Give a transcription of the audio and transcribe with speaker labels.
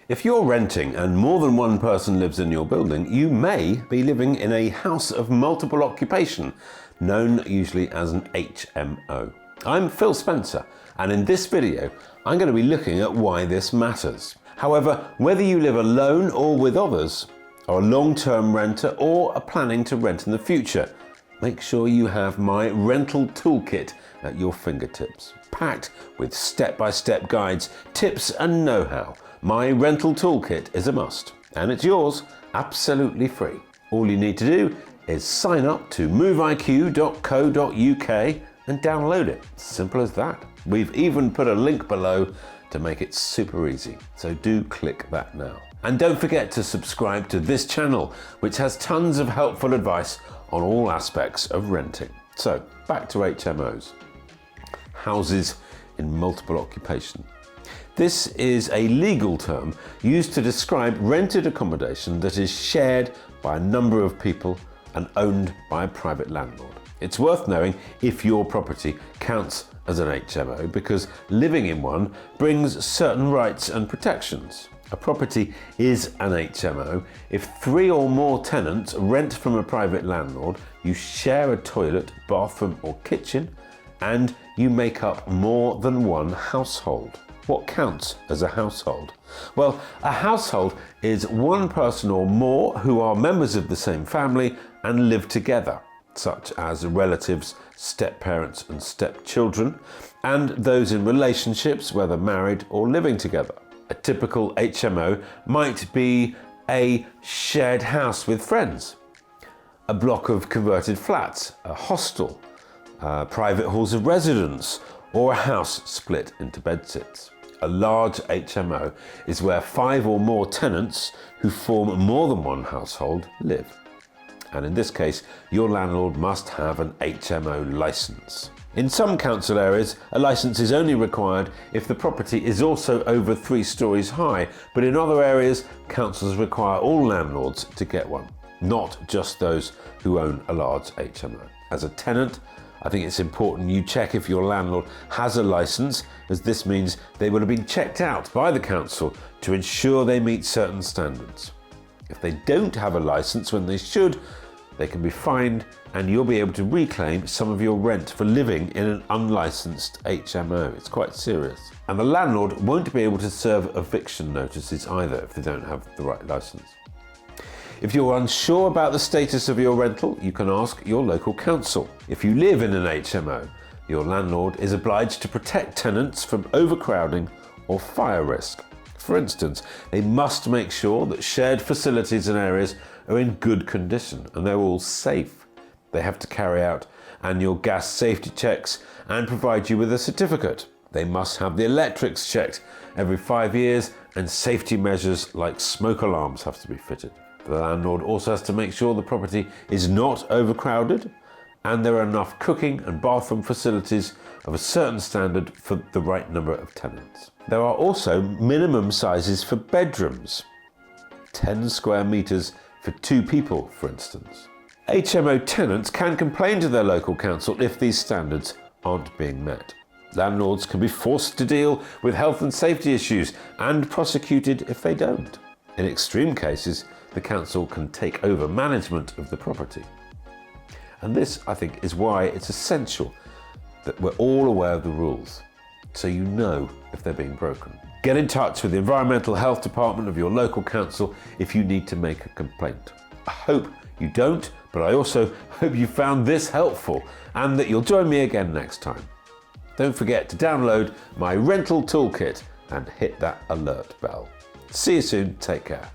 Speaker 1: If you're renting and more than one person lives in your building, you may be living in a house of multiple occupation, known usually as an HMO. I'm Phil Spencer, and in this video, I'm going to be looking at why this matters. However, whether you live alone or with others, are a long-term renter or are planning to rent in the future, make sure you have my rental toolkit at your fingertips, packed with step-by-step guides, tips and know-how. My rental toolkit is a must, and it's yours absolutely free. All you need to do is sign up to moveiq.co.uk and download it. Simple as that. We've even put a link below to make it super easy, so do click that now. And don't forget to subscribe to this channel, which has tons of helpful advice on all aspects of renting. So back to HMOs. Houses in multiple occupation. This is a legal term used to describe rented accommodation that is shared by a number of people and owned by a private landlord. It's worth knowing if your property counts as an HMO because living in one brings certain rights and protections. A property is an HMO if 3 or more tenants rent from a private landlord, you share a toilet, bathroom or kitchen, and you make up more than one household. What counts as a household? Well, a household is one person or more who are members of the same family and live together, such as relatives, step-parents and step-children, and those in relationships, whether married or living together. A typical HMO might be a shared house with friends, a block of converted flats, a hostel, private halls of residence, or a house split into bedsits. A large HMO is where 5 or more tenants who form more than one household live. And in this case, your landlord must have an HMO license. In some council areas, a license is only required if the property is also over 3 stories high, but in other areas, councils require all landlords to get one, not just those who own a large HMO. As a tenant, I think it's important you check if your landlord has a license, as this means they will have been checked out by the council to ensure they meet certain standards. If they don't have a license when they should, they can be fined and you'll be able to reclaim some of your rent for living in an unlicensed HMO. It's quite serious. And the landlord won't be able to serve eviction notices either if they don't have the right license. If you're unsure about the status of your rental, you can ask your local council. If you live in an HMO, your landlord is obliged to protect tenants from overcrowding or fire risk. For instance, they must make sure that shared facilities and areas are in good condition and they're all safe. They have to carry out annual gas safety checks and provide you with a certificate. They must have the electrics checked every 5 years and safety measures like smoke alarms have to be fitted. The landlord also has to make sure the property is not overcrowded and there are enough cooking and bathroom facilities of a certain standard for the right number of tenants. There are also minimum sizes for bedrooms, 10 square meters for 2 people, for instance. HMO tenants can complain to their local council if these standards aren't being met. Landlords can be forced to deal with health and safety issues and prosecuted if they don't. In extreme cases, the council can take over management of the property. And this, I think, is why it's essential that we're all aware of the rules, so you know if they're being broken. Get in touch with the Environmental Health Department of your local council if you need to make a complaint. I hope you don't, but I also hope you found this helpful and that you'll join me again next time. Don't forget to download my rental toolkit and hit that alert bell. See you soon, take care.